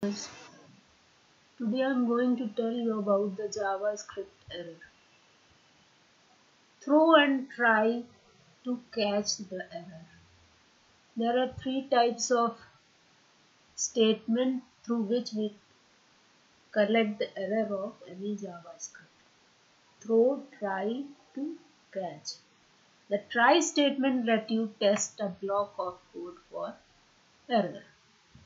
Today I'm going to tell you about the JavaScript error. Throw and try to catch the error. There are three types of statement through which we collect the error of any JavaScript. Throw, try to catch. The try statement let you test a block of code for error.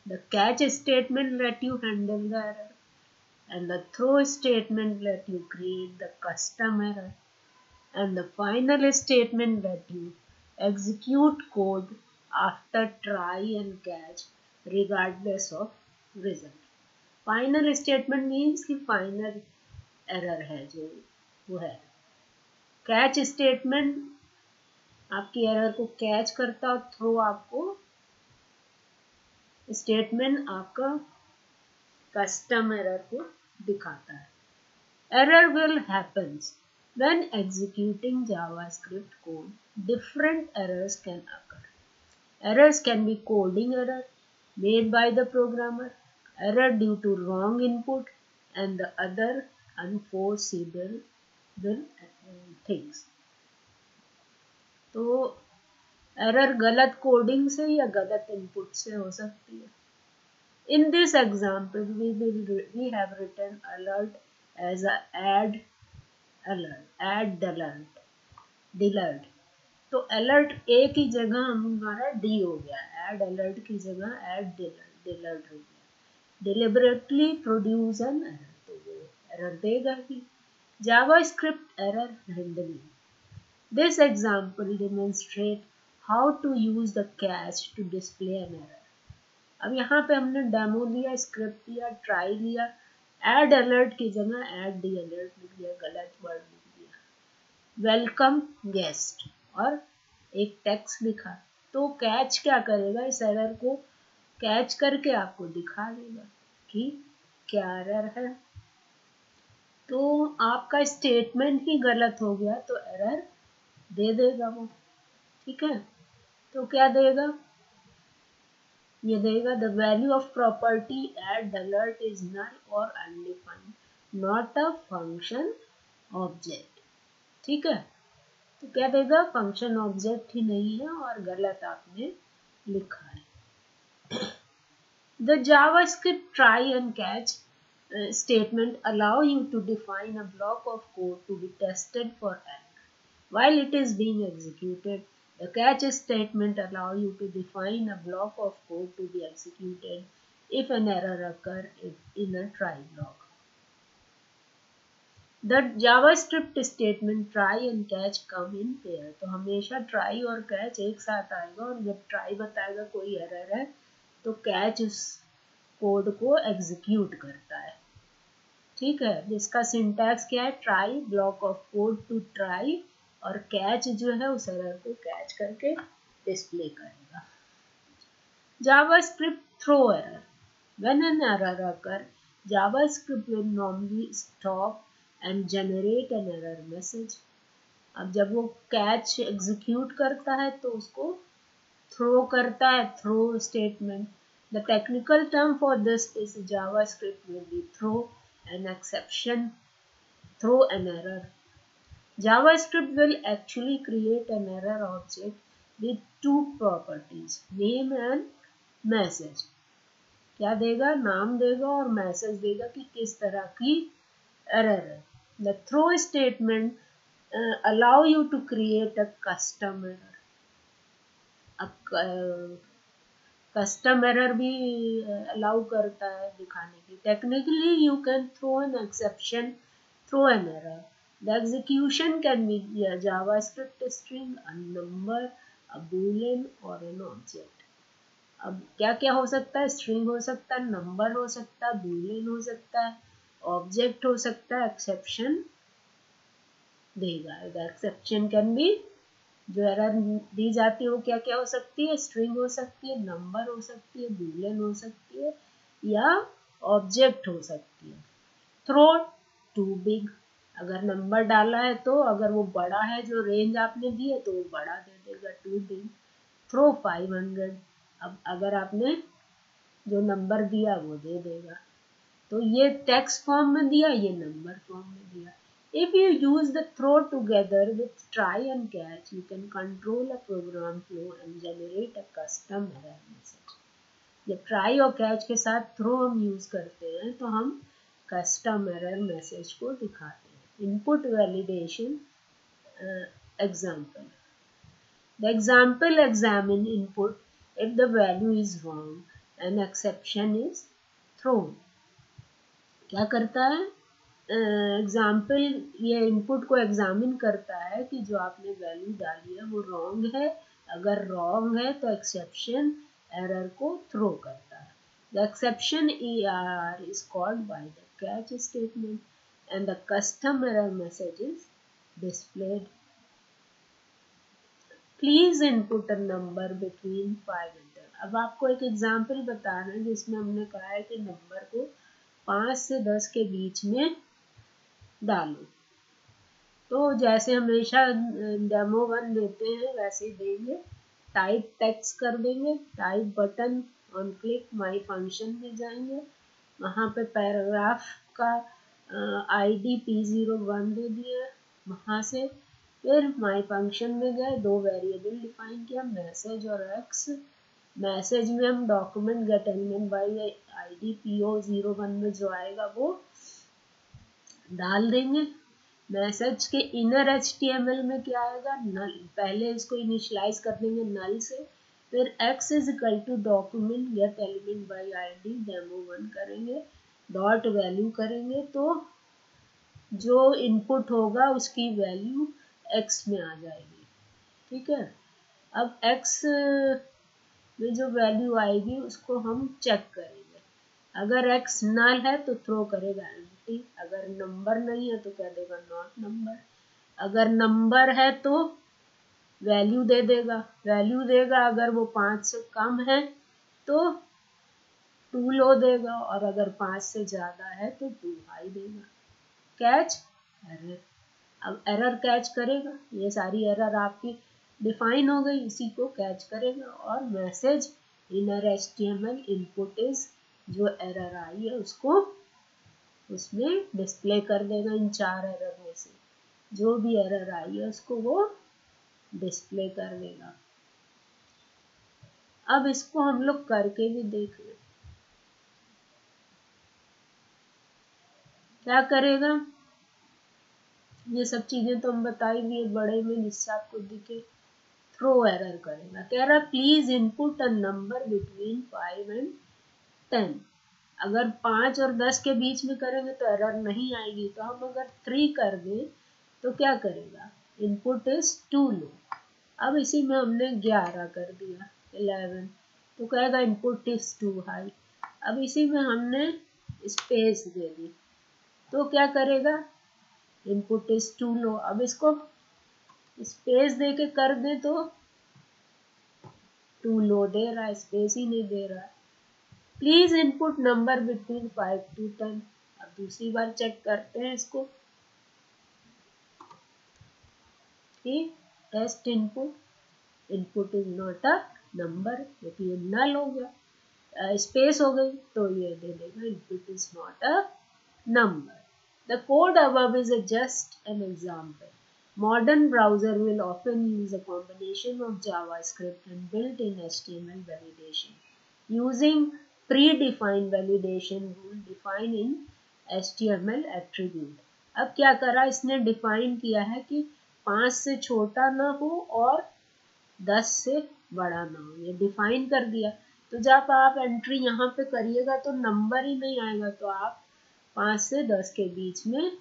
The catch statement let you handle the error. And the throw statement let you create the custom error. And the final statement let you execute code after try and catch regardless of result. Final statement means कि final error है जो वो है. Catch statement आपकी error को catch करता है. Throw आपको स्टेटमेंट आपका कस्टम एरर को दिखाता है. Error will happens when executing JavaScript code. Different errors can occur. Errors can be coding error made by the programmer, error due to wrong input, and the other unforeseeable things. तो error गलत coding से या गलत input से हो सकती है. In this example, we have written alert as a add alert. तो अलर्ट ए की जगह हमारा डी हो गया. एड अलर्ट की जगह एड डिलर्ट हो गया. डिलिबरेटली प्रोड्यूस एन एरर, तो वो एरर देगा ही. JavaScript error handling. This example demonstrate how to use the catch to display an error. अब यहाँ पे हमने डेमो लिया, स्क्रिप्ट लिया, ट्राई लिया. एड अलर्ट की जगह एड डी अलर्ट लिख दिया, गलत वर्ड लिख दिया. वेलकम गेस्ट और एक टेक्स्ट लिखा. तो कैच क्या करेगा, इस एरर को कैच करके आपको दिखा देगा कि क्या एरर है. तो आपका स्टेटमेंट ही गलत हो गया तो एरर दे देगा वो. ठीक है, तो क्या देगा, ये देगा the value of property add alert is null और undefined, not a function object. ठीक है, तो क्या देगा, फंक्शन ऑब्जेक्ट ही नहीं है और गलत आपने लिखा है. The JavaScript try and catch statement allow you to define a block of code to be tested for error. While it is being executed, the catch statement allow you to define a block of code to be executed if an error occur in a try block. The JavaScript statement try and catch come in pair. तो हमेशा try और catch एक साथ आएगा और जब try बताएगा कोई error है तो catch उस कोड को एग्जीक्यूट करता है. ठीक है, जिसका सिंटैक्स क्या है, try block of code to try, और कैच जो है उस एरर को कैच करके डिस्प्ले करेगा. JavaScript throw error. When an error occur, JavaScript will normally stop and generate an error message. अब जब वो कैच एग्जीक्यूट करता है तो उसको थ्रो करता है, throw statement. The technical term for this is JavaScript will be throw an exception, throw an error. JavaScript will actually create an error object with two properties, name and message. क्या देगा, नाम देगा और message देगा कि किस तरह की एरर है. The throw statement allow you to create a custom error. अब कस्टम एरर भी अलाउ करता है दिखाने की. Technically you can throw an exception, throw an error. The execution can be JavaScript string, a number, a boolean और an object. अब क्या क्या हो सकता है, स्ट्रिंग हो सकता है, नंबर हो सकता है, बूलियन हो सकता है, ऑब्जेक्ट हो सकता है, एक्सेप्शन देगा. द एक्सेप्शन कैन बी, जो एरर दी जाती है वो क्या क्या हो सकती है, स्ट्रिंग हो सकती है, नंबर हो सकती है, बूलियन हो सकती है या ऑब्जेक्ट हो सकती है. Throw too big. अगर नंबर डाला है तो अगर वो बड़ा है, जो रेंज आपने दी है तो वो बड़ा दे देगा, टू बिग. थ्रो 500. अब अगर आपने जो नंबर दिया वो दे देगा। तो ये टेक्स्ट फॉर्म में दिया, ये नंबर फॉर्म में दिया। If you use the throw together with try and catch, you can control a program flow and generate a custom error message. जब try और catch के साथ throw हम यूज करते हैं तो हम custom error message को दिखाते हैं। Input validation example. The example examine input if the value is wrong and exception is thrown. क्या करता है एग्जाम्पल, ये इनपुट को एग्जामिन करता है कि जो आपने वैल्यू डाली है वो रॉन्ग है। अगर रॉन्ग है तो एक्सेप्शन एरर को थ्रो करता है। The exception ERR is called by the catch statement and the custom error message is displayed. Please input a number between 5 and 10। अब आपको एक एग्जाम्पल बताना है जिसमें हमने कहा है कि नंबर को 5 से 10 के बीच में डालो। तो जैसे हमेशा डेमो 1 देते हैं वैसे ही देंगे। टाइप टेक्स्ट कर देंगे, type button on click my function में जाएंगे, वहाँ पे पैराग्राफ का ID P01 दे दिया, वहाँ से फिर माई फंक्शन में गए, 2 वेरिएबल डिफाइन किया, मैसेज और एक्स। मैसेज में हम document get element by ID PO01 में जो आएगा वो डाल देंगे। मैसेज के इनर HTML में क्या आएगा, नल। पहले इसको इनिशियलाइज कर देंगे नल से, फिर x is equal to document get element by ID demo1 करेंगे, डॉट वैल्यू करेंगे, तो जो इनपुट होगा उसकी वैल्यू x में आ जाएगी। ठीक है, अब x में जो वैल्यू आएगी उसको हम चेक करेंगे। अगर x नल है तो थ्रो करेगा एम्प्टी, अगर नंबर नहीं है तो कह देगा नॉट नंबर, अगर नंबर है तो वैल्यू दे देगा, अगर वो 5 से कम है तो 2 लो देगा, और अगर 5 से ज्यादा है तो 2 हाई देगा। कैच एरर, अब एरर कैच करेगा, ये सारी एरर आपकी डिफाइन हो गई, इसी को कैच करेगा। और message inner HTML input is, जो एरर आई है उसको उसमें डिस्प्ले कर देगा। इन 4 एरर में से जो भी एरर आई है उसको वो डिस्प्ले कर देगा। अब इसको हम लोग करके भी देख लें, क्या करेगा। ये सब चीजें तो हम बताई भी है बड़े में, जिससे आपको दिखे। थ्रो एरर करेगा, कह रहा please input a number between 5 and 10। अगर 5 और 10 के बीच में करेंगे तो एरर नहीं आएगी, तो हम अगर 3 कर दें तो क्या करेगा, इनपुट इज टू लो। अब इसी में हमने 11 कर दिया, 11, तो कहेगा इनपुट इज टू हाई। अब इसी में हमने स्पेस दे दी तो क्या करेगा, इनपुट इज टू लो। अब इसको स्पेस दे के कर दे तो टू लो दे रहा है, स्पेस ही नहीं दे रहा है। Please input number between 5 to 10। अब दूसरी बार चेक करते हैं इसको, test input is not a number, क्योंकि ये नल हो गया, स्पेस हो गई तो ये दे देगा input is not a number. The code above is just an example. Modern browser will often use a combination of JavaScript and built-in HTML validation. Using predefined validation rule defined in HTML attribute. अब क्या करा इसने, define किया है कि 5 से छोटा ना हो और 10 से बड़ा ना हो, ये डिफाइन कर दिया। तो जब आप एंट्री यहाँ पे करिएगा तो नंबर ही नहीं आएगा, तो आप 5 से 10 के बीच में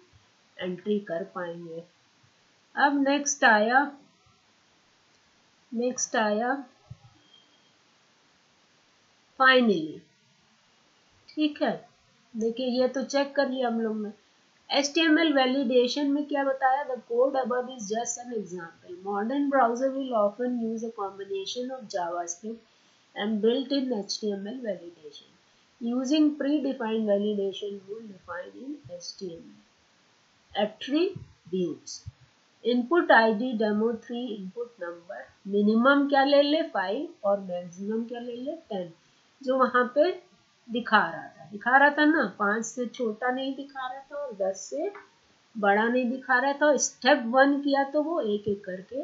एंट्री कर पाएंगे। अब नेक्स्ट आया फाइनली। ठीक है, देखिए ये तो चेक कर लिया हम लोग ने। HTML वैलिडेशन में क्या बताया, the code above is just an example. Modern browser will often use a combination of JavaScript and built-in HTML validation. Using predefined validation rule defined in HTML. Attributes. Input ID demo3 input number, minimum क्या ले ले 5 और maximum क्या ले ले 10, जो वहां पे दिखा रहा था ना, 5 से छोटा नहीं दिखा रहा था और 10 से बड़ा नहीं दिखा रहा था। स्टेप 1 किया तो वो एक एक करके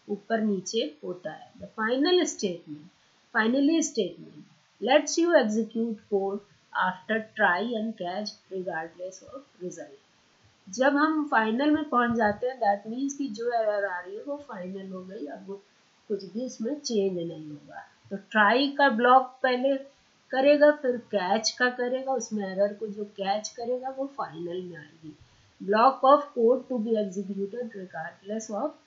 ऊपर नीचे होता है। The final statement, finally statement let's you execute code after try and catch regardless of result. जब हम फाइनल में पहुंच जाते हैं दैट मीन्स कि जो एरर आ रही है वो फाइनल हो गई, अब वो कुछ भी इसमें चेंज नहीं होगा। तो ट्राई का ब्लॉक पहले करेगा, फिर कैच का करेगा, उसमें एरर को जो कैच करेगा वो फाइनल में आएगी। Block of code to be executed regardless of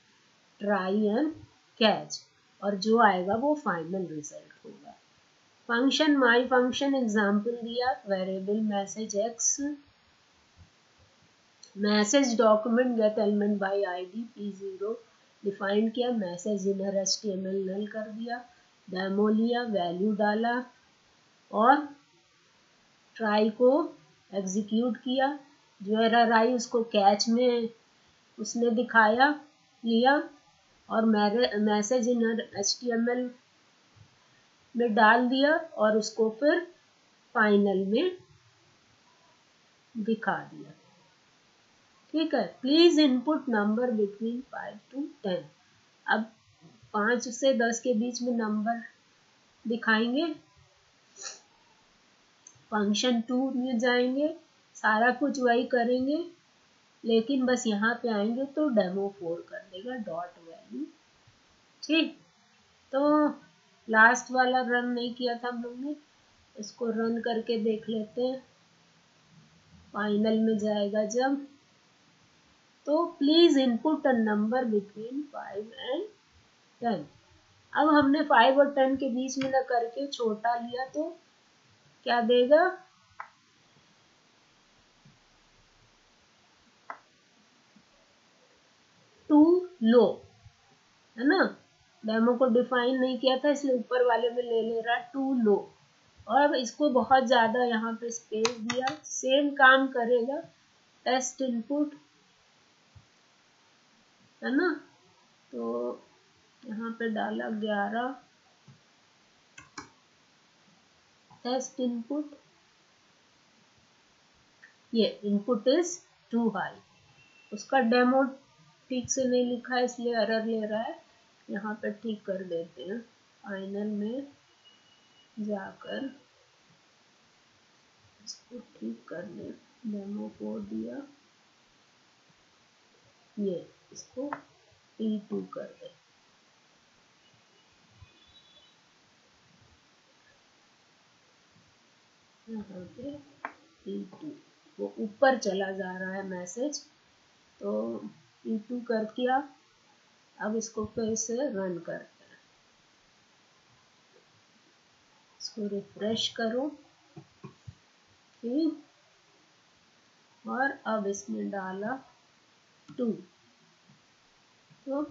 try and catch, और जो आएगा वो फाइनल रिजल्ट होगा। फंक्शन माई फंक्शन एग्जाम्पल दिया, variable message x, message document get element by ID P0 define किया, मैसेज इनर HTML नल कर दिया, demo लिया, वैल्यू डाला और ट्राई को एग्जीक्यूट किया। जो एरर आई उसको कैच में उसने दिखाया, लिया और मैसेज इनर HTML में डाल दिया और उसको फिर फाइनल में दिखा दिया। ठीक है। Please input number between 5 to 10। अब 5 से 10 के बीच में नंबर दिखाएंगे। फंक्शन 2 में जाएंगे, सारा कुछ वही करेंगे, लेकिन बस यहाँ पे आएंगे तो डेमो 4 कर देगा डॉट वैल्यू। ठीक, तो लास्ट वाला रन नहीं किया था हम लोग ने, इसको रन करके देख लेते हैं। फाइनल में जाएगा जब, तो please input a number between 5 and 10। अब हमने 5 और 10 के बीच में न करके छोटा लिया तो क्या देगा, टू लो, है ना। डेमो को डिफाइन नहीं किया था इसलिए ऊपर वाले में ले रहा टू लो। और अब इसको बहुत ज्यादा यहाँ पे स्पेस दिया, सेम काम करेगा। टेस्ट इनपुट, है ना, तो यहाँ पे डाला 11 टेस्ट इनपुट। ये इनपुट इज टू हाई, उसका डेमो ठीक से नहीं लिखा है इसलिए एरर ले रहा है। यहाँ पे ठीक कर देते हैं, फाइनल में जाकर इसको ठीक कर ले। डेमो कोड दिया, ये इसको P2 कर दे। यहाँ पे P2 वो ऊपर चला जा रहा है मैसेज, तो P2 कर दिया। अब इसको फिर से रन करते हैं, इसको रिफ्रेश करो। ठीक, और अब इसमें डाला 2, तो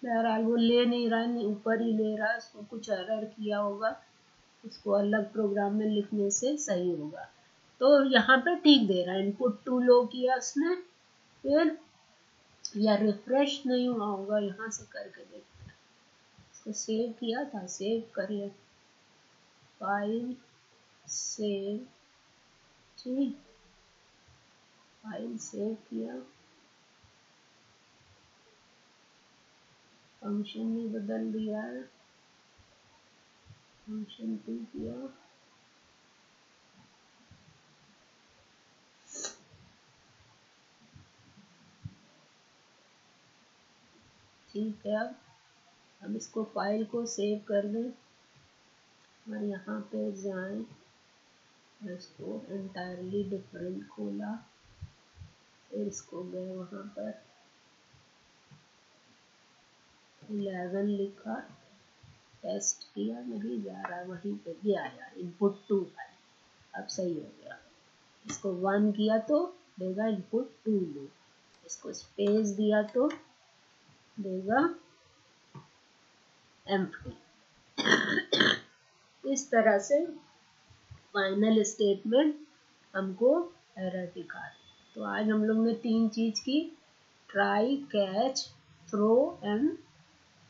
बहरहाल वो ले नहीं रहा है, ऊपर ही ले रहा है, उसको कुछ एरर किया होगा, उसको अलग प्रोग्राम में लिखने से सही होगा। तो यहाँ पे ठीक दे रहा है, इनपुट 2 लो किया उसने, फिर या रिफ्रेश नहीं हुआ होगा, यहाँ से करके देखते हैं। इसको सेव किया था, सेव कर ले, फाइल सेव, ठीक, फाइल सेव किया, फंक्शन भी बदल दिया है, फंक्शन 2 किया, ठीक है। अब इसको फाइल को सेव कर दें और यहाँ पे जाएं, इसको एंटायरली डिफरेंट खोला, फिर इसको गए वहाँ पर 11 लिखा, टेस्ट किया, नहीं जा रहा, वहीं पे भी आया इनपुट 2 फाइल, अब सही हो गया। इसको 1 किया तो देगा इनपुट 2 लो, इसको स्पेस दिया तो देगा एम्प्टी। इस तरह से फाइनल स्टेटमेंट हमको एरर दिखा रही। तो आज हम लोग ने 3 चीज की, try, catch, throw and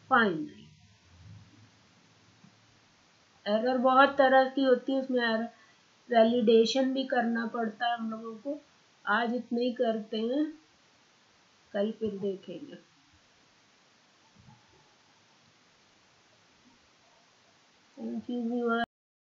final. Error बहुत तरह की होती है, उसमें एरर वैलिडेशन भी करना पड़ता है हम लोगों को। आज इतना ही करते हैं, कल फिर देखेंगे। Thank you viewer.